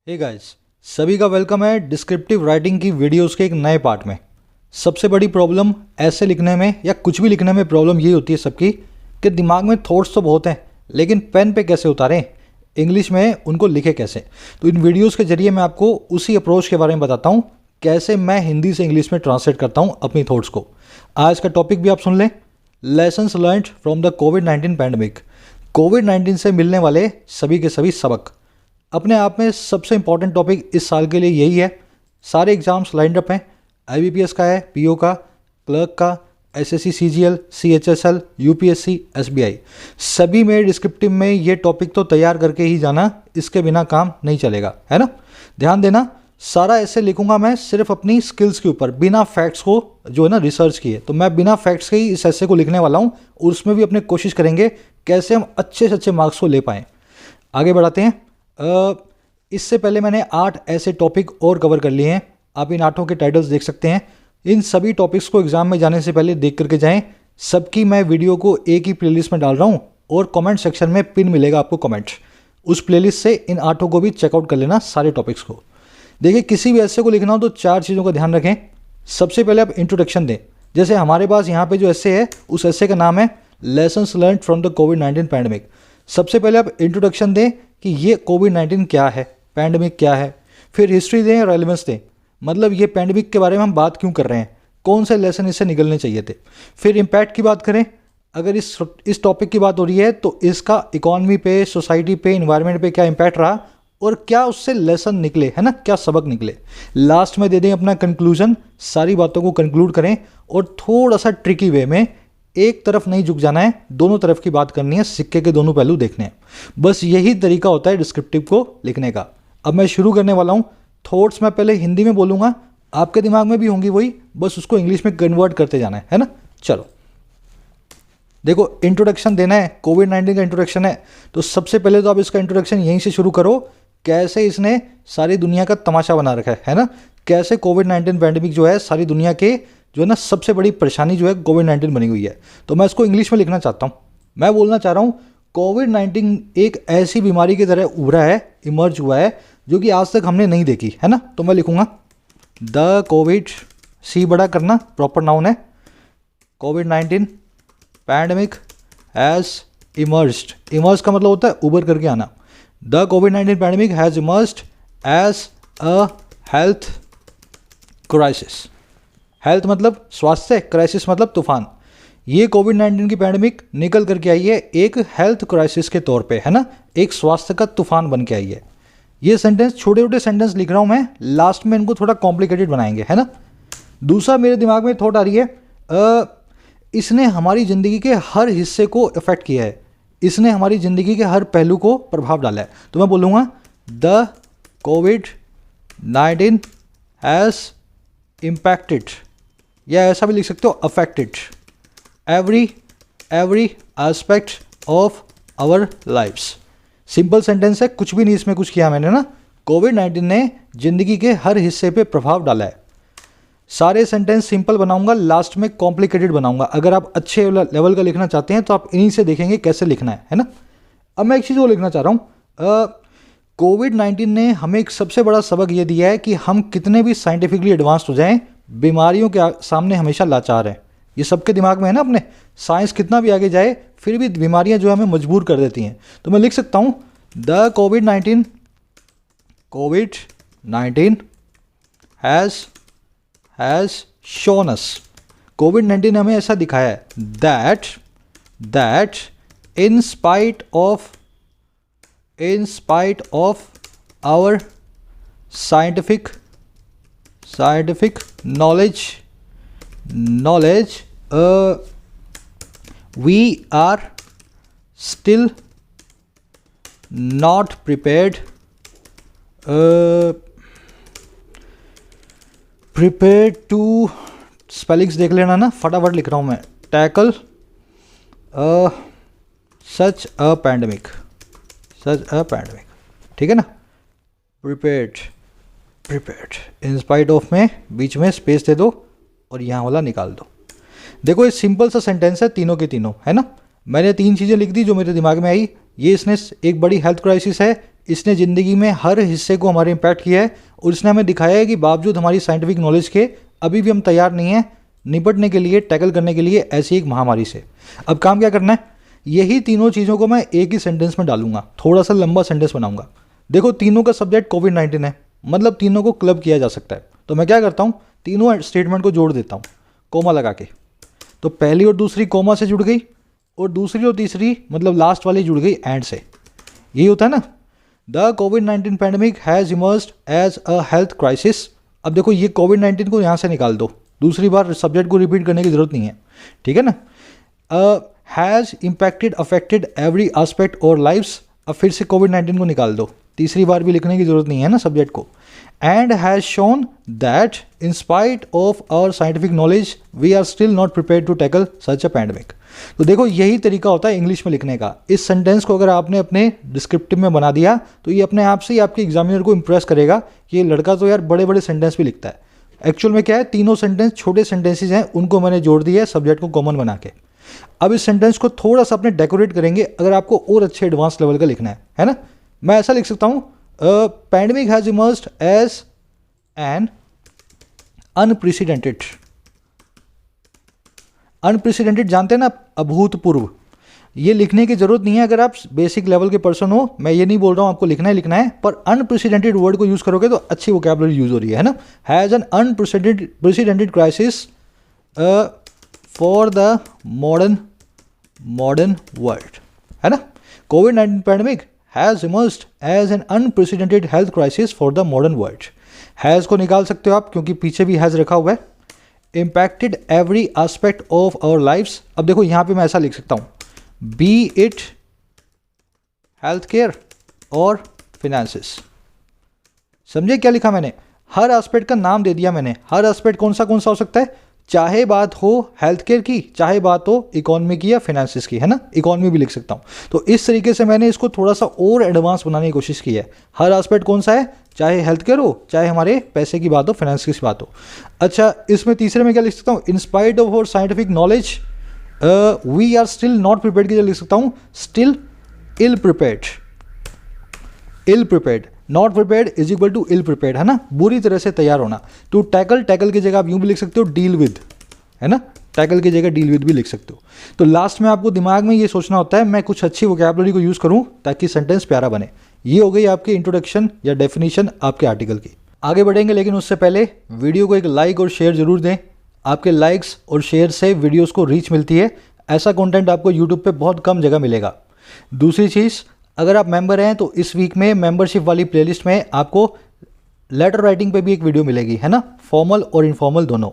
Hey guys, सभी का welcome है डिस्क्रिप्टिव राइटिंग की वीडियोस के एक नए पार्ट में। सबसे बड़ी प्रॉब्लम ऐसे लिखने में या कुछ भी लिखने में प्रॉब्लम ये होती है सबकी कि दिमाग में थॉट्स तो बहुत हैं लेकिन पेन पे कैसे उतारें, इंग्लिश में उनको लिखे कैसे। तो इन वीडियोस के जरिए मैं आपको उसी अप्रोच के बारे में बताता हूँ, कैसे मैं हिंदी से इंग्लिश में ट्रांसलेट करता हूँ अपनी थॉट्स को। आज का टॉपिक भी आप सुन लें, लेसन्स लर्न्ड फ्रॉम द कोविड-19 पैंडमिक। कोविड-19 से मिलने वाले सभी के सभी सबक। अपने आप में सबसे इंपॉर्टेंट टॉपिक इस साल के लिए यही है। सारे एग्जाम्स लाइंड अप हैं, IBPS का है, PO का, क्लर्क का, SSC CGL, CHSL, UPSC, SBI, सभी में डिस्क्रिप्टिव में ये टॉपिक तो तैयार करके ही जाना, इसके बिना काम नहीं चलेगा, है ना। ध्यान देना, सारा ऐसे लिखूंगा मैं सिर्फ अपनी स्किल्स के ऊपर, बिना फैक्ट्स को जो है ना रिसर्च किए। तो मैं बिना फैक्ट्स के ही इस ऐसे को लिखने वाला हूँ और उसमें भी अपने कोशिश करेंगे कैसे हम अच्छे से अच्छे मार्क्स को ले पाएँ। आगे बढ़ाते हैं। इससे पहले मैंने 8 ऐसे टॉपिक और कवर कर लिए हैं। आप इन 8 के टाइटल्स देख सकते हैं। इन सभी टॉपिक्स को एग्जाम में जाने से पहले देख करके जाएं। सबकी मैं वीडियो को एक ही प्लेलिस्ट में डाल रहा हूं और कमेंट सेक्शन में पिन मिलेगा आपको कमेंट। उस प्लेलिस्ट से इन 8 को भी चेकआउट कर लेना, सारे टॉपिक्स को। देखिए, किसी भी ऐसे को लिखना हो तो 4 चीज़ों का ध्यान रखें। सबसे पहले आप इंट्रोडक्शन दें। जैसे हमारे पास यहाँ पे जो ऐसे है, उस ऐसे का नाम है लेसन्स लर्न्ड फ्रॉम द कोविड-19 पैंडमिक। सबसे पहले आप इंट्रोडक्शन दें कि ये कोविड-19 क्या है, पैंडमिक क्या है। फिर हिस्ट्री दें, रेलेवेंस दें, मतलब ये पैंडमिक के बारे में हम बात क्यों कर रहे हैं, कौन से लेसन इससे निकलने चाहिए थे। फिर इम्पैक्ट की बात करें, अगर इस टॉपिक की बात हो रही है तो इसका इकॉनमी पे, सोसाइटी पे, इन्वायरमेंट पे क्या इम्पैक्ट रहा और क्या उससे लेसन निकले, है ना, क्या सबक निकले। लास्ट में दे दें अपना कंक्लूजन, सारी बातों को कंक्लूड करें और थोड़ा सा ट्रिकी वे में, एक तरफ नहीं झुक जाना है, दोनों तरफ की बात करनी है, सिक्के के दोनों पहलू देखने हैं। बस यही तरीका होता है डिस्क्रिप्टिव को लिखने का। अब मैं शुरू करने वाला हूँ। थॉट्स मैं पहले हिंदी में बोलूँगा, आपके दिमाग में भी होंगी वही, बस उसको इंग्लिश में कन्वर्ट करते जाना है ना। चलो देखो, इंट्रोडक्शन देना है, कोविड-19 का इंट्रोडक्शन है, तो सबसे पहले तो आप इसका इंट्रोडक्शन यहीं से शुरू करो। कैसे इसने सारी दुनिया का तमाशा बना रखा है ना। कैसे कोविड-19 पैंडेमिक जो है सारी दुनिया के जो है ना सबसे बड़ी परेशानी जो है कोविड-19 बनी हुई है। तो मैं इसको इंग्लिश में लिखना चाहता हूँ। मैं बोलना चाह रहा हूँ कोविड-19 एक ऐसी बीमारी की तरह उभरा है, इमर्ज हुआ है, जो कि आज तक हमने नहीं देखी, है ना। तो मैं लिखूँगा द कोविड, सी बड़ा करना, प्रॉपर नाउन है, कोविड-19 पैंडेमिक हैज़ इमर्ज्ड। इमर्ज का मतलब होता है उभर करके आना। द कोविड-19 pandemic has emerged as a health crisis. Health मतलब स्वास्थ्य, क्राइसिस मतलब तूफान। ये कोविड-19 की पैंडेमिक निकल करके आई है एक हेल्थ क्राइसिस के तौर पे, है ना, एक स्वास्थ्य का तूफान बन के आई है। ये सेंटेंस, छोटे छोटे सेंटेंस लिख रहा हूँ मैं, लास्ट में इनको थोड़ा कॉम्प्लिकेटेड बनाएंगे, है ना। दूसरा मेरे दिमाग में थॉट आ रही है, इसने हमारी ज़िंदगी के हर हिस्से को अफेक्ट किया है, इसने हमारी ज़िंदगी के हर पहलू को प्रभाव डाला है। तो मैं बोलूँगा द कोविड-19 हैज़ इम्पैक्टेड, या ऐसा भी लिख सकते हो affected every aspect of our lifes. Simple sentence है, कुछ भी नहीं इसमें कुछ किया मैंने ना। कोविड-19 ने जिंदगी के हर हिस्से पे प्रभाव डाला है। सारे सेंटेंस सिंपल बनाऊंगा, लास्ट में कॉम्प्लिकेटेड बनाऊंगा। अगर आप अच्छे लेवल का लिखना चाहते हैं तो आप इन्हीं से देखेंगे कैसे लिखना है ना। अब मैं एक चीज़ और लिखना चाह रहा हूँ, कोविड-19 ने हमें एक सबसे बड़ा सबक ये दिया है कि हम कितने भी साइंटिफिकली एडवांस्ड हो जाएं, बीमारियों के सामने हमेशा लाचार हैं। ये सबके दिमाग में है ना अपने। साइंस कितना भी आगे जाए फिर भी बीमारियां जो हमें मजबूर कर देती हैं। तो मैं लिख सकता हूँ द कोविड-19 हैज़ शोन अस। कोविड-19 ने हमें ऐसा दिखाया है that in spite of our scientific knowledge, we are still not prepared to, spellings देख लेना ना, फटाफट लिख रहा हूँ मैं, टैकल सच अ पैंडमिक, ठीक है ना। प्रिपेयर्ड इन स्पाइट ऑफ में बीच में स्पेस दे दो और यहाँ वाला निकाल दो। देखो, ये सिंपल सा सेंटेंस है, तीनों के तीनों, है ना। मैंने 3 चीज़ें लिख दी जो मेरे दिमाग में आई। ये इसने एक बड़ी हेल्थ क्राइसिस है, इसने ज़िंदगी में हर हिस्से को हमारे इम्पैक्ट किया है और इसने हमें दिखाया है कि बावजूद हमारी साइंटिफिक नॉलेज के अभी भी हम तैयार नहीं हैं निपटने के लिए, टैकल करने के लिए ऐसी एक महामारी से। अब काम क्या करना है, यही तीनों चीज़ों को मैं एक ही सेंटेंस में डालूंगा, थोड़ा सा लंबा सेंटेंस बनाऊंगा। देखो तीनों का सब्जेक्ट कोविड-19 है, मतलब तीनों को क्लब किया जा सकता है। तो मैं क्या करता हूँ, तीनों स्टेटमेंट को जोड़ देता हूँ कोमा लगा के। तो पहली और दूसरी कोमा से जुड़ गई और दूसरी और तीसरी मतलब लास्ट वाली जुड़ गई एंड से। यही होता है ना, द कोविड-19 pandemic has emerged as a health crisis. अब देखो ये कोविड-19 को यहाँ से निकाल दो, दूसरी बार सब्जेक्ट को रिपीट करने की जरूरत नहीं है, ठीक है ना। Has impacted affected every aspect और लाइफ्स। अब फिर से कोविड-19 को निकाल दो, तीसरी बार भी लिखने की जरूरत नहीं है ना सब्जेक्ट को। And has shown that in spite of our scientific knowledge we are still not prepared to tackle such a pandemic. तो देखो यही तरीका होता है इंग्लिश में लिखने का। इस सेंटेंस को अगर आपने अपने डिस्क्रिप्टिव में बना दिया तो ये अपने आप से ही आपके एग्जामिनर को इंप्रेस करेगा कि ये लड़का तो यार बड़े बड़े सेंटेंस भी लिखता है। एक्चुअल में क्या है, तीनों सेंटेंस छोटे सेंटेंसेज हैं, उनको मैंने जोड़ दिया है सब्जेक्ट को कॉमन बना के। अब इस सेंटेंस को थोड़ा सा अपने डेकोरेट करेंगे अगर आपको और अच्छे एडवांस लेवल का लिखना है ना। मैं ऐसा लिख सकता हूँ, pandemic has emerged as an unprecedented. Unprecedented जानते हैं ना, अभूतपूर्व। ये लिखने की जरूरत नहीं है अगर आप बेसिक लेवल के पर्सन हो, मैं ये नहीं बोल रहा हूँ आपको लिखना है, पर अनप्रेसिडेंटेड वर्ड को यूज करोगे तो अच्छी वोकैबुलरी यूज हो रही है ना। Has an unprecedented crisis for the modern world, है ना। कोविड-19 pandemic has emerged as an unprecedented health crisis for the modern world. Has को निकाल सकते हो आप क्योंकि पीछे भी हैज रखा हुआ है। Impacted every aspect of our lifes. अब देखो यहाँ पे मैं ऐसा लिख सकता हूँ, बी इट हेल्थ केयर और फिनेंसेस। समझे क्या लिखा मैंने, हर एस्पेक्ट का नाम दे दिया मैंने। हर एस्पेक्ट कौन सा हो सकता है, चाहे बात हो हेल्थ केयर की, चाहे बात हो इकोनॉमी की या फिनेंसेस की, है ना। इकोनॉमी भी लिख सकता हूँ। तो इस तरीके से मैंने इसको थोड़ा सा और एडवांस बनाने की कोशिश की है। हर एस्पेक्ट कौन सा है, चाहे हेल्थ केयर हो, चाहे हमारे पैसे की बात हो, फाइनेंस की बात हो। अच्छा, इसमें तीसरे में क्या लिख सकता हूँ, in spite of our scientific knowledge we are still not prepared की जगह लिख सकता हूँ still ill prepared. Ill prepared, not prepared is equal to ill prepared, है ना, बुरी तरह से तैयार होना। टू टैकल, टैकल की जगह आप यूं भी लिख सकते हो डील विद, है ना, टैकल की जगह डील विद भी लिख सकते हो। तो लास्ट में आपको दिमाग में ये सोचना होता है मैं कुछ अच्छी वोकैबुलरी को यूज़ करूं ताकि सेंटेंस प्यारा बने। ये हो गई आपकी इंट्रोडक्शन या डेफिनेशन आपके आर्टिकल की। आगे बढ़ेंगे लेकिन उससे पहले वीडियो को एक लाइक और शेयर जरूर दें। आपके लाइक्स और शेयर से वीडियोज़ को रीच मिलती है। ऐसा कॉन्टेंट आपको यूट्यूब पर बहुत कम जगह मिलेगा। दूसरी चीज़, अगर आप मेंबर हैं तो इस वीक में मेंबरशिप वाली प्लेलिस्ट में आपको लेटर राइटिंग पे भी एक वीडियो मिलेगी, है ना, फॉर्मल और इनफॉर्मल दोनों।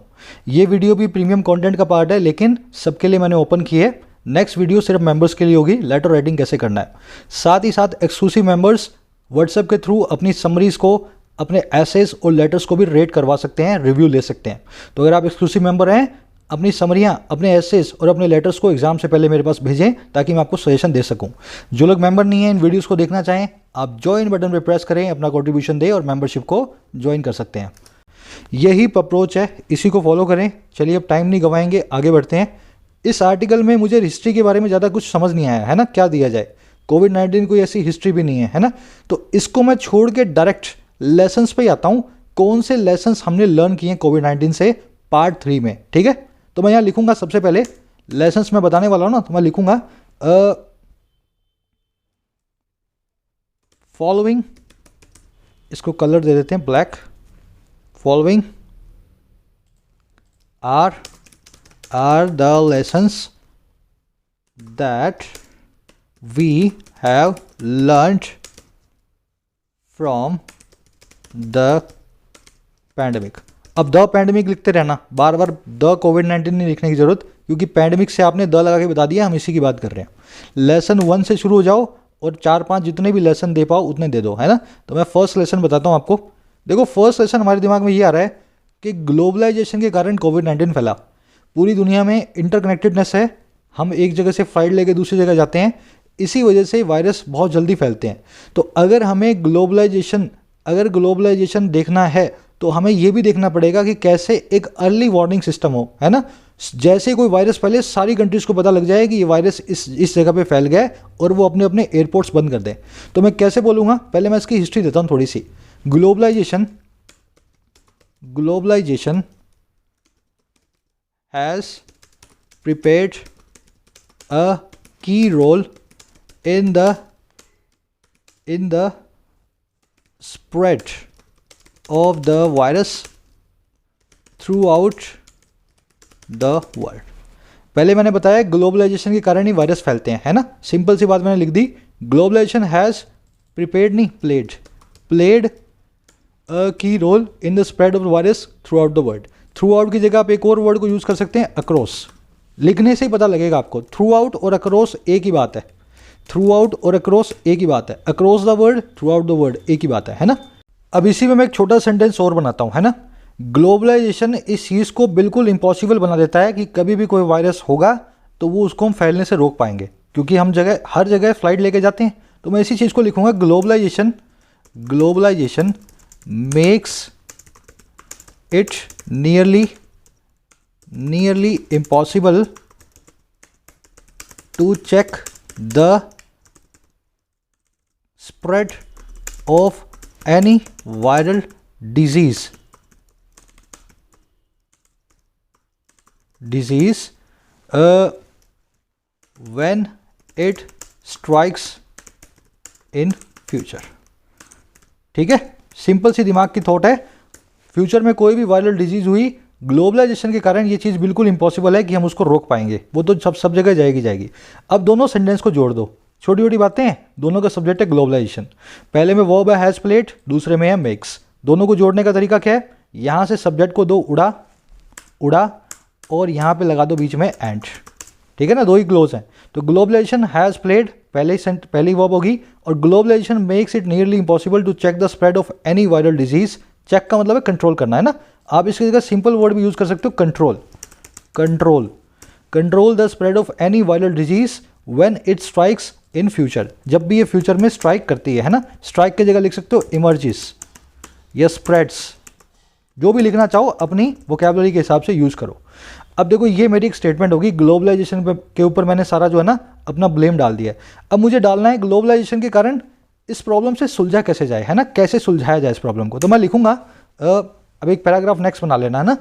ये वीडियो भी प्रीमियम कंटेंट का पार्ट है लेकिन सबके लिए मैंने ओपन की है। नेक्स्ट वीडियो सिर्फ मेंबर्स के लिए होगी, लेटर राइटिंग कैसे करना है। साथ ही साथ एक्सक्लूसिव मेंबर्स व्हाट्सएप के थ्रू अपनी समरीज को, अपने एसेस और लेटर्स को भी रेट करवा सकते हैं, रिव्यू ले सकते हैं। तो अगर आप एक्सक्लूसिव मेंबर हैं, अपनी समरियाँ, अपने एसेस और अपने लेटर्स को एग्जाम से पहले मेरे पास भेजें ताकि मैं आपको सजेशन दे सकूं। जो लोग मेंबर नहीं हैं, इन वीडियोस को देखना चाहें, आप ज्वाइन बटन पर प्रेस करें, अपना कंट्रीब्यूशन दें और मेंबरशिप को ज्वाइन कर सकते हैं। यही अप्रोच है, इसी को फॉलो करें। चलिए अब टाइम नहीं गंवाएंगे, आगे बढ़ते हैं। इस आर्टिकल में मुझे हिस्ट्री के बारे में ज़्यादा कुछ समझ नहीं आया, है ना, क्या दिया जाए। कोविड-19 कोई ऐसी हिस्ट्री भी नहीं है ना। तो इसको मैं छोड़ के डायरेक्ट लेसन्स पे आता हूँ। कौन से लेसन्स हमने लर्न किए पार्ट 3 से पार्ट 3 में, ठीक है। तो मैं यहाँ लिखूंगा, सबसे पहले लेसन्स मैं बताने वाला हूँ ना, तो मैं लिखूंगा फॉलोइंग, इसको कलर दे देते हैं black. Following are the lessons that we have learned from the pandemic. अब द पैंडेमिक लिखते रहना, बार बार द कोविड-19 नहीं लिखने की जरूरत, क्योंकि पैंडेमिक से आपने द लगा के बता दिया, हम इसी की बात कर रहे हैं। लेसन 1 से शुरू हो जाओ और 4-5 जितने भी लेसन दे पाओ उतने दे दो, है ना। तो मैं फर्स्ट लेसन बताता हूँ आपको। देखो फर्स्ट लेसन हमारे दिमाग में ये आ रहा है कि ग्लोबलाइजेशन के कारण कोविड-19 फैला। पूरी दुनिया में इंटरकनेक्टेडनेस है, हम एक जगह से फ्लाइट लेके दूसरी जगह जाते हैं, इसी वजह से वायरस बहुत जल्दी फैलते हैं। तो अगर हमें ग्लोबलाइजेशन देखना है तो हमें ये भी देखना पड़ेगा कि कैसे एक अर्ली वार्निंग सिस्टम हो, है ना। जैसे ही कोई वायरस फैले सारी कंट्रीज़ को पता लग जाए कि ये वायरस इस जगह पे फैल गया है और वो अपने अपने एयरपोर्ट्स बंद कर दें। तो मैं कैसे बोलूँगा, पहले मैं इसकी हिस्ट्री देता हूँ थोड़ी सी। Globalisation has prepared a key role in the spread of the virus throughout the world। पहले मैंने बताया ग्लोबलाइजेशन के कारण ही वायरस फैलते हैं, है ना। सिंपल सी बात मैंने लिख दी। ग्लोबलाइजेशन हैज़ प्रिपेयर्ड नहीं played a key role in the spread of the virus throughout the world. Throughout की जगह आप एक और वर्ड को यूज़ कर सकते हैं, अक्रॉस। लिखने से ही पता लगेगा आपको, थ्रू आउट और अक्रॉस एक ही बात है। थ्रू आउट और अक्रॉस एक ही बात है। Across the world, throughout the world एक ही बात है ना। अब इसी में मैं एक छोटा सेंटेंस और बनाता हूँ, है ना। ग्लोबलाइजेशन इस चीज़ को बिल्कुल इम्पॉसिबल बना देता है कि कभी भी कोई वायरस होगा तो वो उसको हम फैलने से रोक पाएंगे, क्योंकि हम हर जगह फ्लाइट लेके जाते हैं। तो मैं इसी चीज़ को लिखूंगा, globalisation makes it nearly impossible to check the spread of any viral disease when it strikes in future। ठीक है, सिंपल सी दिमाग की थॉट है। फ्यूचर में कोई भी वायरल डिजीज हुई, ग्लोबलाइजेशन के कारण ये चीज़ बिल्कुल इम्पॉसिबल है कि हम उसको रोक पाएंगे, वो तो सब जगह जाएगी। अब दोनों सेंटेंस को जोड़ दो, छोटी छोटी बातें हैं, दोनों का सब्जेक्ट है ग्लोबलाइजेशन। पहले में वर्ब है हैज़ प्लेड, दूसरे में है मेक्स। दोनों को जोड़ने का तरीका क्या है, यहाँ से सब्जेक्ट को दो उड़ा और यहाँ पे लगा दो बीच में एंड। ठीक है ना, दो ही क्लोज हैं। तो ग्लोबलाइजेशन हैज़ प्लेड पहली वर्ब होगी, और globalisation makes it nearly impossible to check the spread of any viral disease. Check का मतलब है कंट्रोल करना, है ना। आप इसकी जगह सिंपल वर्ड भी यूज कर सकते हो, control the spread of any viral disease when it strikes in future. जब भी ये फ्यूचर में स्ट्राइक करती है ना। स्ट्राइक की जगह लिख सकते हो इमर्जिस या स्प्रेड्स, जो भी लिखना चाहो अपनी वोकैबुलरी के हिसाब से यूज करो। अब देखो, ये मेरी एक स्टेटमेंट होगी, ग्लोबलाइजेशन के ऊपर मैंने सारा जो है ना अपना ब्लेम डाल दिया है। अब मुझे डालना है ग्लोबलाइजेशन के कारण इस प्रॉब्लम से सुलझा कैसे जाए, है ना, कैसे सुलझाया जाए इस प्रॉब्लम को। तो मैं लिखूंगा, अब एक पैराग्राफ नेक्स्ट बना लेना, है ना।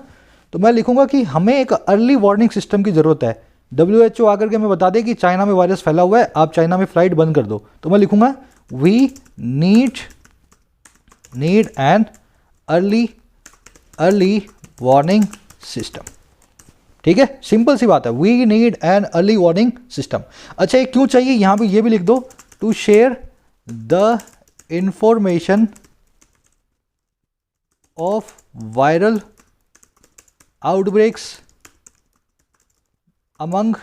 तो मैं लिखूंगा कि हमें एक अर्ली वार्निंग सिस्टम की ज़रूरत है। WHO आकर के हमें बता दे कि चाइना में वायरस फैला हुआ है, आप चाइना में फ्लाइट बंद कर दो। तो मैं लिखूंगा we need an early warning system. ठीक है, सिंपल सी बात है, we need an early warning system. अच्छा, ये क्यों चाहिए, यहां पे ये भी लिख दो, to share the information of viral outbreaks among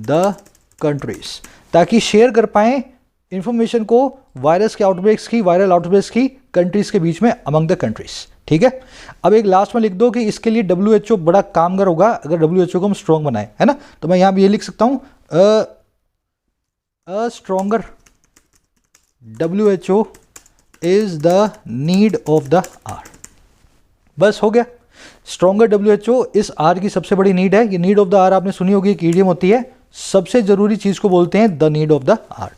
the countries, ताकि शेयर कर पाएं इंफॉर्मेशन को वायरल आउटब्रेक्स की कंट्रीज के बीच में, अमंग द कंट्रीज। ठीक है, अब एक लास्ट में लिख दो कि इसके लिए WHO बड़ा कामगार होगा अगर WHO को हम स्ट्रॉन्ग बनाए, है ना। तो मैं यहां भी ये लिख सकता हूं, a stronger WHO is the need of the hour. बस हो गया, स्ट्रॉन्गर WHO इस आर की सबसे बड़ी नीड है। ये नीड ऑफ द आर आपने सुनी होगी, एक ईडियम होती है, सबसे जरूरी चीज को बोलते हैं the need of the hour.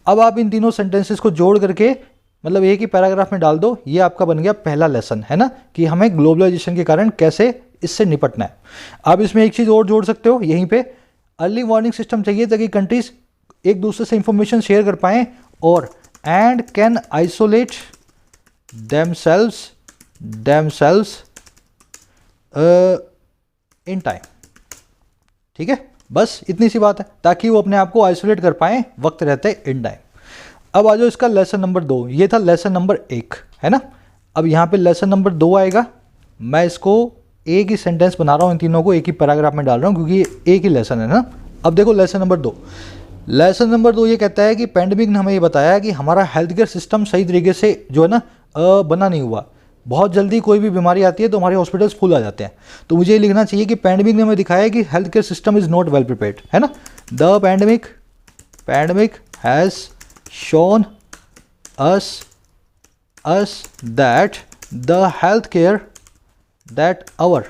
अब आप इन तीनों सेंटेंसेस को जोड़ करके मतलब एक ही पैराग्राफ में डाल दो, ये आपका बन गया पहला लेसन, है ना, कि हमें ग्लोबलाइजेशन के कारण कैसे इससे निपटना है। आप इसमें एक चीज और जोड़ सकते हो यहीं पे, अर्ली वार्निंग सिस्टम चाहिए ताकि कंट्रीज एक दूसरे से इंफॉर्मेशन शेयर कर पाएं और and can isolate themselves in time. ठीक है, बस इतनी सी बात है, ताकि वो अपने आप को आइसोलेट कर पाएं वक्त रहते इन टाइम। अब आ जाओ इसका लेसन नंबर 2, ये था लेसन नंबर 1, है ना। अब यहाँ पे लेसन नंबर 2 आएगा। मैं इसको एक ही सेंटेंस बना रहा हूँ, इन तीनों को एक ही पैराग्राफ में डाल रहा हूँ क्योंकि ये एक ही लेसन है ना। अब देखो लेसन नंबर 2, ये कहता है कि पैंडेमिक ने हमें ये बताया कि हमारा हेल्थ केयर सिस्टम सही तरीके से जो है ना बना नहीं हुआ। बहुत जल्दी कोई भी बीमारी आती है तो हमारे हॉस्पिटल्स फुल आ जाते हैं। तो मुझे ये लिखना चाहिए कि पैंडेमिक ने हमें दिखाया कि health care system is not well prepared, है ना। The pandemic has shown us that the healthcare that our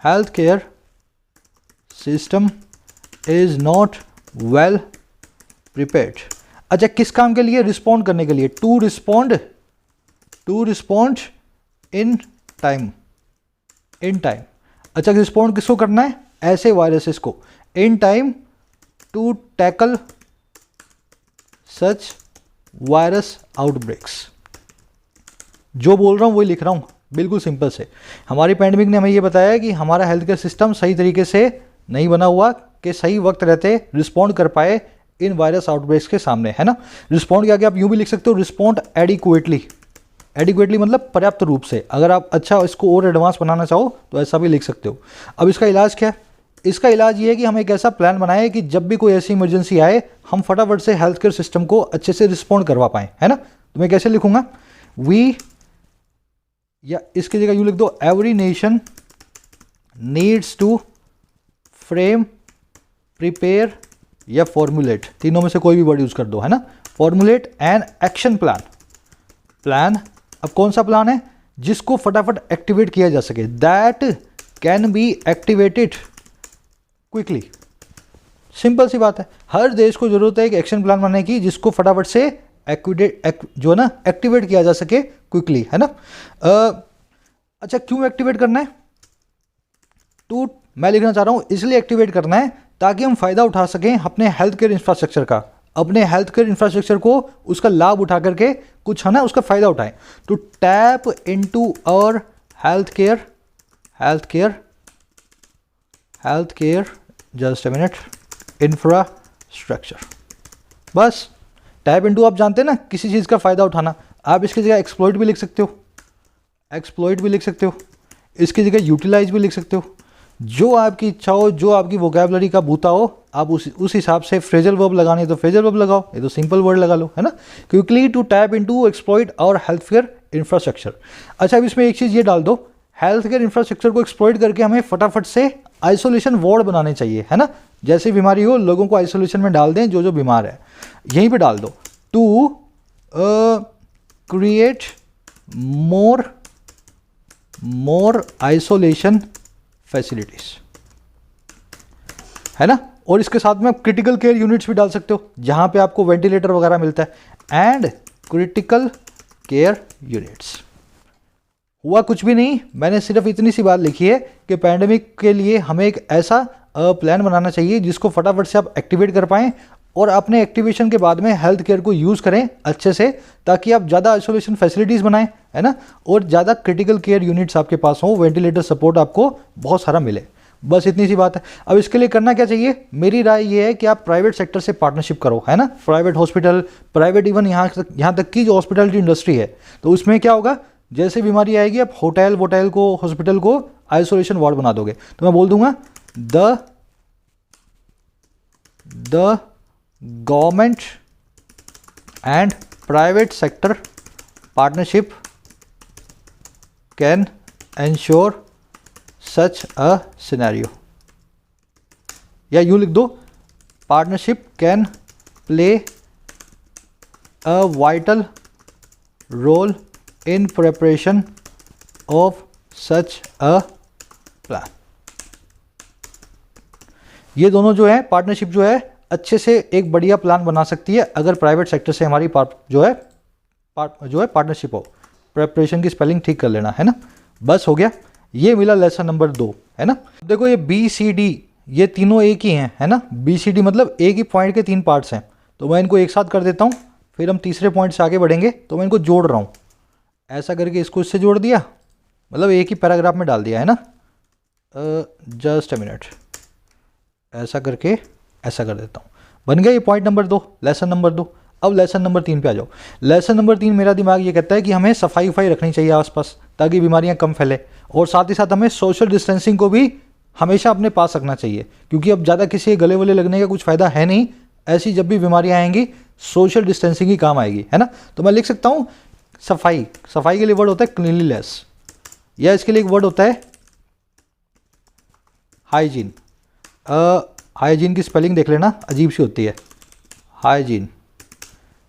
health care system is not well prepared. अच्छा, किस काम के लिए? रिस्पॉन्ड करने के लिए, टू रिस्पॉन्ड इन टाइम। अच्छा, रिस्पॉन्ड किसको करना है? ऐसे वायरसेस को, in time to tackle such virus outbreaks. जो बोल रहा हूँ वही लिख रहा हूँ, बिल्कुल सिंपल से। हमारी पैंडेमिक ने हमें ये बताया कि हमारा हेल्थ केयर सिस्टम सही तरीके से नहीं बना हुआ कि सही वक्त रहते रिस्पॉन्ड कर पाए इन वायरस आउटब्रेक्स के सामने, है ना। रिस्पॉन्ड के आगे आप यूँ भी लिख सकते हो, रिस्पॉन्ड एडिक्वेटली मतलब पर्याप्त रूप से। अगर आप अच्छा इसको और एडवांस बनाना चाहो तो ऐसा भी लिख सकते हो। अब इसका इलाज क्या है? इसका इलाज ये है कि हम एक ऐसा प्लान बनाएं कि जब भी कोई ऐसी इमरजेंसी आए हम फटाफट से हेल्थ केयर सिस्टम को अच्छे से रिस्पॉन्ड करवा पाएं, है ना। तो मैं कैसे लिखूंगा? वी, या इसकी जगह यूँ लिख दो, every nation needs to frame, prepare या फॉर्मुलेट, तीनों में से कोई भी वर्ड यूज कर दो, है ना। Formulate an action plan. अब कौन सा प्लान है? जिसको फटाफट एक्टिवेट किया जा सके, that can be activated quickly. Simple सी बात है, हर देश को जरूरत है एक एक्शन प्लान बनाने की जिसको फटाफट से जो है ना एक्टिवेट किया जा सके क्विकली, है ना। अच्छा, क्यों एक्टिवेट करना है? मैं लिखना चाह रहा हूँ इसलिए एक्टिवेट करना है ताकि हम फायदा उठा सकें अपने हेल्थ केयर इंफ्रास्ट्रक्चर का, अपने हेल्थ केयर इंफ्रास्ट्रक्चर को उसका लाभ उठा करके कुछ है ना उसका फायदा उठाएं। To tap into our health care just a minute infrastructure. बस टैप इनटू, आप जानते हैं ना, किसी चीज़ का फायदा उठाना। आप इसकी जगह एक्सप्लॉइट भी लिख सकते हो, इसकी जगह यूटिलाइज भी लिख सकते हो। जो आपकी इच्छा हो, जो आपकी वोकैबुलरी का बूता हो, आप उस हिसाब से फ्रेजल वर्ब लगानी तो फ्रेजल वर्ब लगाओ, ये तो सिंपल वर्ड लगा लो, है ना। Quickly to tap into exploit और हेल्थ केयर इंफ्रास्ट्रक्चर। अच्छा, अब इसमें एक चीज़ ये डाल दो, हेल्थ केयर इंफ्रास्ट्रक्चर को एक्सप्लॉइट करके हमें फटाफट से आइसोलेशन वार्ड बनाने चाहिए, है ना। जैसे बीमारी हो लोगों को आइसोलेशन में डाल दें, जो बीमार है यहीं पर डाल दो। To create more isolation facilities, है ना। और इसके साथ में आप क्रिटिकल केयर यूनिट्स भी डाल सकते हो जहां पे आपको वेंटिलेटर वगैरह मिलता है, एंड क्रिटिकल केयर यूनिट्स। हुआ कुछ भी नहीं, मैंने सिर्फ इतनी सी बात लिखी है कि पैंडेमिक के लिए हमें एक ऐसा प्लान बनाना चाहिए जिसको फटाफट से आप एक्टिवेट कर पाएं और अपने एक्टिवेशन के बाद में हेल्थ केयर को यूज़ करें अच्छे से, ताकि आप ज़्यादा आइसोलेशन फैसिलिटीज़ बनाएं, है ना, और ज़्यादा क्रिटिकल केयर यूनिट्स आपके पास हों, वेंटिलेटर सपोर्ट आपको बहुत सारा मिले। बस इतनी सी बात है। अब इसके लिए करना क्या चाहिए? मेरी राय ये है कि आप प्राइवेट सेक्टर से पार्टनरशिप करो, है ना। प्राइवेट हॉस्पिटल, प्राइवेट इवन यहाँ तक की जो हॉस्पिटलिटी इंडस्ट्री है, तो उसमें क्या होगा, जैसे बीमारी आएगी आप होटल को, हॉस्पिटल को आइसोलेशन वार्ड बना दोगे। तो मैं बोल दूंगा the government and private sector partnership can ensure such a scenario, या यूं लिख दो, partnership can play a vital role in preparation of such a plan. ये दोनों जो है पार्टनरशिप जो है अच्छे से एक बढ़िया प्लान बना सकती है अगर प्राइवेट सेक्टर से हमारी जो है पार्टनरशिप हो। प्रेपरेशन की स्पेलिंग ठीक कर लेना, है ना। बस हो गया, ये मिला लेसन नंबर 2, है ना। देखो ये BCD ये तीनों एक ही हैं, है ना। BCD मतलब एक ही पॉइंट के 3 पार्ट्स हैं, तो मैं इनको एक साथ कर देता हूँ, फिर हम तीसरे पॉइंट से आगे बढ़ेंगे। तो मैं इनको जोड़ रहा हूँ, ऐसा करके इसको इससे जोड़ दिया, मतलब एक ही पैराग्राफ में डाल दिया, है ना। जस्ट अ मिनट, ऐसा करके ऐसा कर देता हूँ, बन गया ये पॉइंट नंबर 2, लेसन नंबर 2। अब लेसन नंबर 3 पे आ जाओ। लेसन नंबर 3 मेरा दिमाग ये कहता है कि हमें सफाई रखनी चाहिए आसपास, ताकि बीमारियां कम फैले, और साथ ही साथ हमें सोशल डिस्टेंसिंग को भी हमेशा अपने पास रखना चाहिए, क्योंकि अब ज़्यादा किसी गले वले लगने का कुछ फ़ायदा है नहीं। ऐसी जब भी बीमारियाँ आएंगी सोशल डिस्टेंसिंग ही काम आएगी, है ना। तो मैं लिख सकता हूँ सफाई के लिए वर्ड होता है क्लीनलीनेस, या इसके लिए एक वर्ड होता है हाइजीन। हाइजीन की स्पेलिंग देख लेना, अजीब सी होती है, हाइजीन,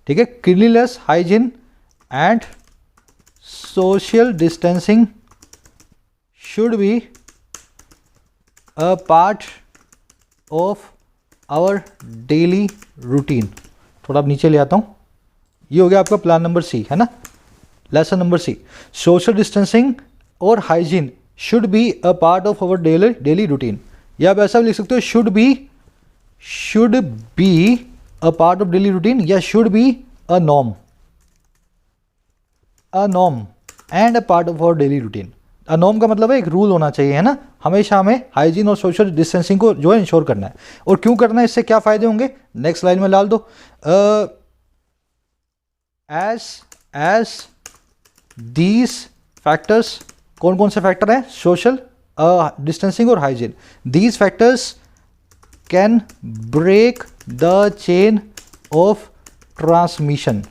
ठीक है। Cleanliness, hygiene and social distancing should be a part of our daily routine. थोड़ा अब नीचे ले आता हूँ। ये हो गया आपका प्लान नंबर सी, है ना, lesson number C. Social distancing और hygiene should be a part of our daily routine. या आप ऐसा भी लिख सकते हो should be a part of daily routine, या should be a norm and a part of our daily routine. A norm का मतलब है एक रूल होना चाहिए, है ना, हमेशा हमें हाइजीन और सोशल डिस्टेंसिंग को जो है इंश्योर करना है। और क्यों करना है, इससे क्या फायदे होंगे, नेक्स्ट लाइन में डाल दो। एज दीज फैक्टर्स, कौन कौन से फैक्टर हैं, सोशल डिस्टेंसिंग और hygiene, these factors can break the chain of transmission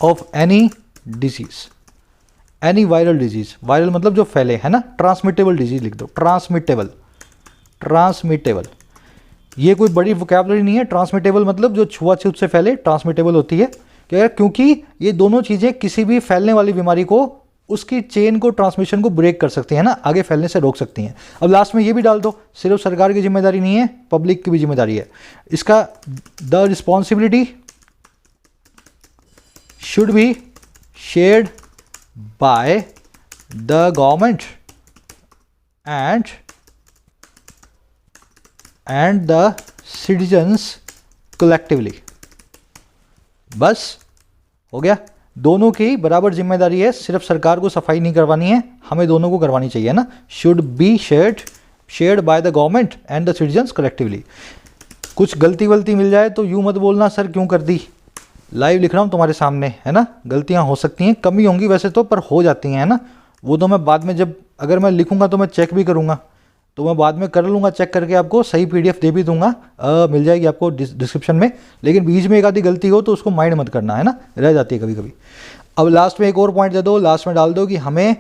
of any disease, any viral disease. Viral मतलब जो फैले, है ना, ट्रांसमिटेबल डिजीज लिख दो, ट्रांसमिटेबल। ये कोई बड़ी वोकैबुलरी नहीं है। ट्रांसमिटेबल मतलब जो छुआछूत से फैले, ट्रांसमिटेबल होती है। क्योंकि ये दोनों चीज़ें किसी भी फैलने वाली बीमारी को, उसकी चेन को, ट्रांसमिशन को ब्रेक कर सकती है ना, आगे फैलने से रोक सकती हैं। अब लास्ट में ये भी डाल दो, सिर्फ सरकार की जिम्मेदारी नहीं है, पब्लिक की भी जिम्मेदारी है इसका। The responsibility should be shared by the government and the citizens collectively. बस हो गया, दोनों की बराबर जिम्मेदारी है, सिर्फ सरकार को सफाई नहीं करवानी है, हमें दोनों को करवानी चाहिए ना। Should be shared by the government and the citizens collectively. कुछ गलती वलती मिल जाए तो यूं मत बोलना सर क्यों कर दी, लाइव लिख रहा हूँ तुम्हारे सामने, है ना। गलतियाँ हो सकती हैं, कमी होंगी वैसे तो, पर हो जाती हैं, है ना। वो तो मैं बाद में जब अगर मैं लिखूंगा तो मैं चेक भी करूँगा, तो मैं बाद में कर लूँगा, चेक करके आपको सही PDF दे भी दूंगा, मिल जाएगी आपको डिस्क्रिप्शन में। लेकिन बीच में एक आधी गलती हो तो उसको माइंड मत करना, है ना, रह जाती है कभी कभी। अब लास्ट में एक और पॉइंट दे दो, लास्ट में डाल दो कि हमें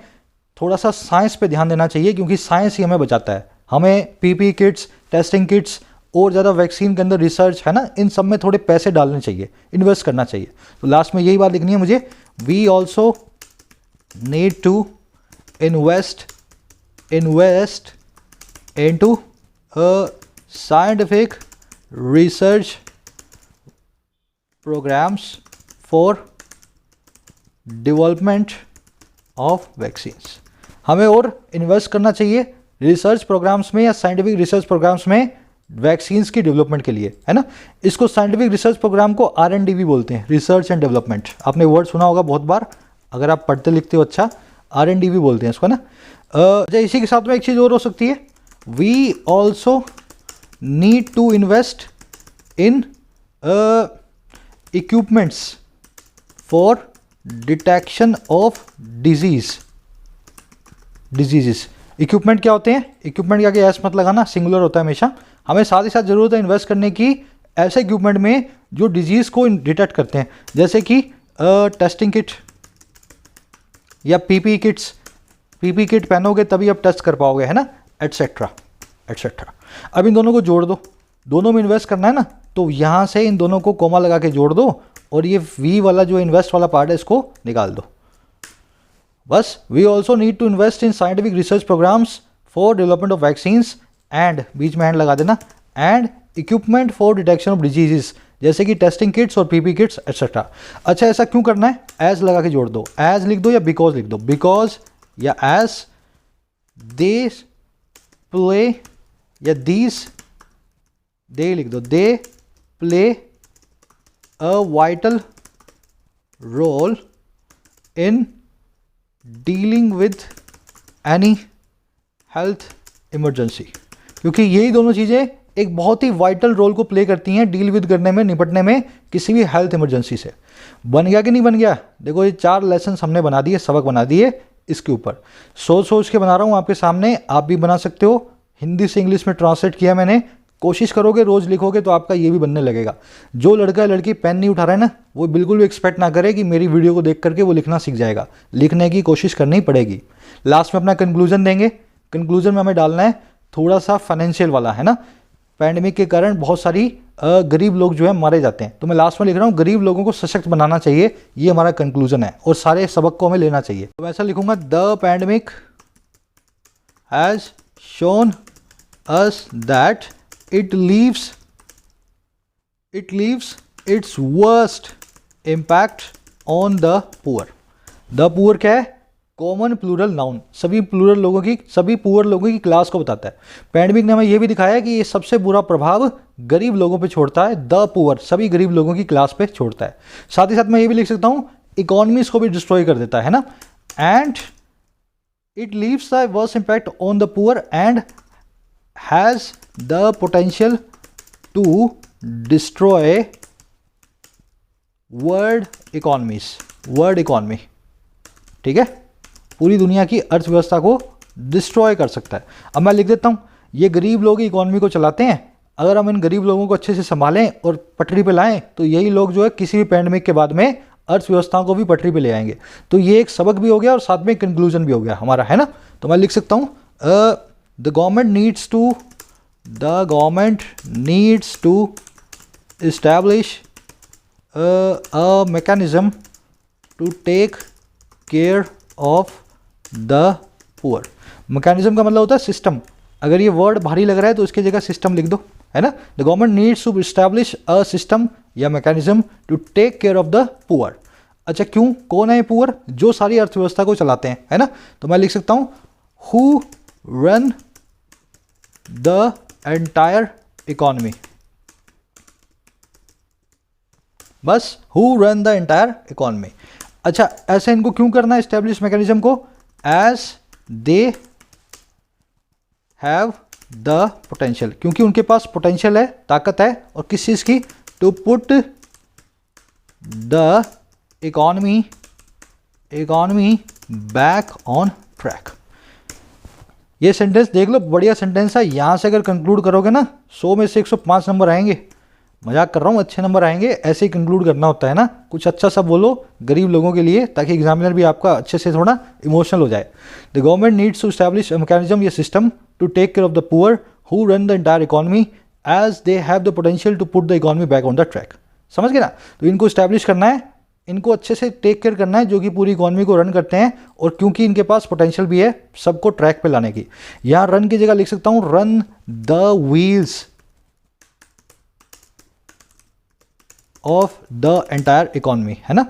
थोड़ा सा साइंस पे ध्यान देना चाहिए, क्योंकि साइंस ही हमें बचाता है। हमें PP किट्स, टेस्टिंग किट्स और ज़्यादा वैक्सीन के अंदर रिसर्च, है ना, इन सब में थोड़े पैसे डालने चाहिए, इन्वेस्ट करना चाहिए। तो लास्ट में यही बात लिखनी है मुझे, we also need to invest into a scientific research programs for development of vaccines। हमें और इन्वेस्ट करना चाहिए रिसर्च प्रोग्राम्स में या साइंटिफिक रिसर्च प्रोग्राम्स में वैक्सीन्स की डेवलपमेंट के लिए, है ना। इसको साइंटिफिक रिसर्च प्रोग्राम को R&D भी बोलते हैं, रिसर्च एंड डेवलपमेंट। आपने वर्ड सुना होगा बहुत बार, अगर आप पढ़ते लिखते हो अच्छा, R&D भी बोलते हैं इसको, ना। इसी के साथ में एक चीज़ और हो सकती है, we also need to invest in equipments for detection of diseases। Equipment क्या होते हैं, इक्विपमेंट के आगे एस मत लगाना, सिंगुलर होता है हमेशा। हमें साथ ही साथ जरूरत है इन्वेस्ट करने की ऐसे इक्विपमेंट में जो डिजीज़ को डिटेक्ट करते हैं, जैसे कि टेस्टिंग किट या PP किट्स। PP किट पहनोगे तभी आप टेस्ट कर पाओगे, है ना, एटसेट्रा। अब इन दोनों को जोड़ दो, दोनों में इन्वेस्ट करना है ना, तो यहाँ से इन दोनों को कोमा लगा के जोड़ दो, और ये V वाला जो इन्वेस्ट वाला पार्ट है इसको निकाल दो। बस, we also need to invest in scientific research programs for development of vaccines and, बीच में एंड लगा देना, and equipment for detection of diseases, जैसे कि टेस्टिंग किट्स और PP किट्स एटसेट्रा। अच्छा, ऐसा क्यों करना है, एज लगा के जोड़ दो, एज लिख दो या बिकॉज लिख दो, बिकॉज या एज दे प्ले या दीज, दे लिख दो, they play a vital role in dealing with any health emergency. क्योंकि यही दोनों चीज़ें एक बहुत ही वाइटल रोल को प्ले करती हैं डील विद करने में, निपटने में किसी भी हेल्थ इमरजेंसी से। बन गया कि नहीं बन गया? देखो, ये 4 लेसन हमने बना दिए, सबक बना दिए इसके ऊपर। सोच के बना रहा हूँ आपके सामने, आप भी बना सकते हो। हिंदी से इंग्लिश में ट्रांसलेट किया मैंने। कोशिश करोगे, रोज लिखोगे तो आपका ये भी बनने लगेगा। जो लड़का लड़की पेन नहीं उठा रहा है ना, वो बिल्कुल भी एक्सपेक्ट ना करे कि मेरी वीडियो को देख करके वो लिखना सीख जाएगा। लिखने की कोशिश करनी पड़ेगी। लास्ट में अपना कंक्लूजन देंगे। कंक्लूजन में हमें डालना है थोड़ा सा फाइनेंशियल वाला, है ना। पैंडेमिक के कारण बहुत सारी गरीब लोग जो है मारे जाते हैं, तो मैं लास्ट में लिख रहा हूँ गरीब लोगों को सशक्त बनाना चाहिए। ये हमारा कंक्लूजन है और सारे सबक को हमें लेना चाहिए। तो मैं ऐसा लिखूंगा, the pandemic has shown us that it leaves its worst impact on the poor. The poor क्या है? कॉमन प्लूरल नाउन, सभी पुअर लोगों की क्लास को बताता है। पैंडेमिक ने हमें यह भी दिखाया है कि ये सबसे बुरा प्रभाव गरीब लोगों पे छोड़ता है। द पुअर सभी गरीब लोगों की क्लास पे छोड़ता है। साथ ही साथ मैं ये भी लिख सकता हूँ इकोनॉमीज को भी डिस्ट्रॉय कर देता है ना। And it leaves the worst impact on the poor and has the potential to destroy world economy. ठीक है, पूरी दुनिया की अर्थव्यवस्था को डिस्ट्रॉय कर सकता है। अब मैं लिख देता हूँ, ये गरीब लोग इकोनॉमी को चलाते हैं। अगर हम इन गरीब लोगों को अच्छे से संभालें और पटरी पे लाएं तो यही लोग जो है किसी भी पैंडेमिक के बाद में अर्थव्यवस्थाओं को भी पटरी पे ले आएंगे। तो ये एक सबक भी हो गया और साथ में कंक्लूजन भी हो गया हमारा, है ना। तो मैं लिख सकता हूँ the government needs to establish a mechanism to take care of the poor. Mechanism का मतलब होता है सिस्टम। अगर ये वर्ड भारी लग रहा है तो इसकी जगह सिस्टम लिख दो, है ना। The government needs to establish a system या mechanism to take care of the poor. अच्छा, क्यों? कौन है ये पुअर? जो सारी अर्थव्यवस्था को चलाते हैं, है ना। तो मैं लिख सकता हूं who run the entire economy. बस who run the entire economy. अच्छा, ऐसे इनको क्यों करना है एस्टेब्लिश मैकेनिज्म को? As they have the potential, क्योंकि उनके पास पोटेंशियल है, ताकत है। और किस चीज की? To put the economy back on track. ये सेंटेंस देख लो, बढ़िया सेंटेंस है। यहां से अगर कंक्लूड करोगे ना 100 में से 105 नंबर आएंगे। मजाक कर रहा हूँ, अच्छे नंबर आएंगे। ऐसे ही कंक्लूड करना होता है ना, कुछ अच्छा सा बोलो गरीब लोगों के लिए, ताकि एग्जामिनर भी आपका अच्छे से थोड़ा इमोशनल हो जाए। The government needs to establish a mechanism या system to take care of the poor who run the entire economy as they have the potential to put the economy back on the track. समझ गए ना। तो इनको establish करना है, इनको अच्छे से टेक केयर करना है, जो कि पूरी इकोनॉमी को रन करते हैं। और क्योंकि इनके पास पोटेंशियल भी है सबको ट्रैक पे लाने की। यहाँ रन की जगह लिख सकता हूँ run the wheels of the entire economy, है ना।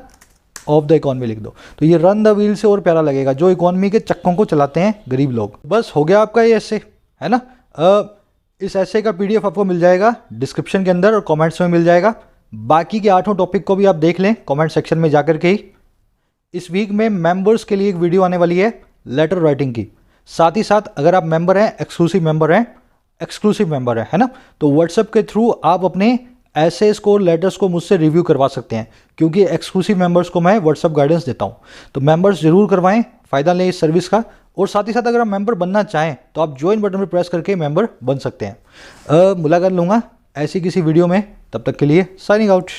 ऑफ द इकोनॉमी लिख दो, तो ये रन द व्हील से और प्यारा लगेगा, जो इकोनॉमी के चक्कों को चलाते हैं गरीब लोग। बस हो गया आपका ये ऐसे, है ना। इस ऐसे का पीडीएफ आपको मिल जाएगा डिस्क्रिप्शन के अंदर और कमेंट्स में मिल जाएगा। बाकी के 8 टॉपिक को भी आप देख लें कमेंट सेक्शन में जाकर के ही। इस वीक में मेंबर्स के लिए एक वीडियो आने वाली है लेटर राइटिंग की। साथ ही साथ अगर आप मेंबर हैं, एक्सक्लूसिव मेंबर हैं, है ना, तो व्हाट्सएप के थ्रू आप अपने एसेस को, लेटर्स को मुझसे रिव्यू करवा सकते हैं, क्योंकि एक्सक्लूसिव मेंबर्स को मैं व्हाट्सएप गाइडेंस देता हूं। तो मेंबर्स जरूर करवाएं, फ़ायदा लें इस सर्विस का। और साथ ही साथ अगर आप मेंबर बनना चाहें तो आप ज्वाइन बटन पर प्रेस करके मेंबर बन सकते हैं। मुलाकात लूँगा ऐसी किसी वीडियो में, तब तक के लिए साइनिंग आउट।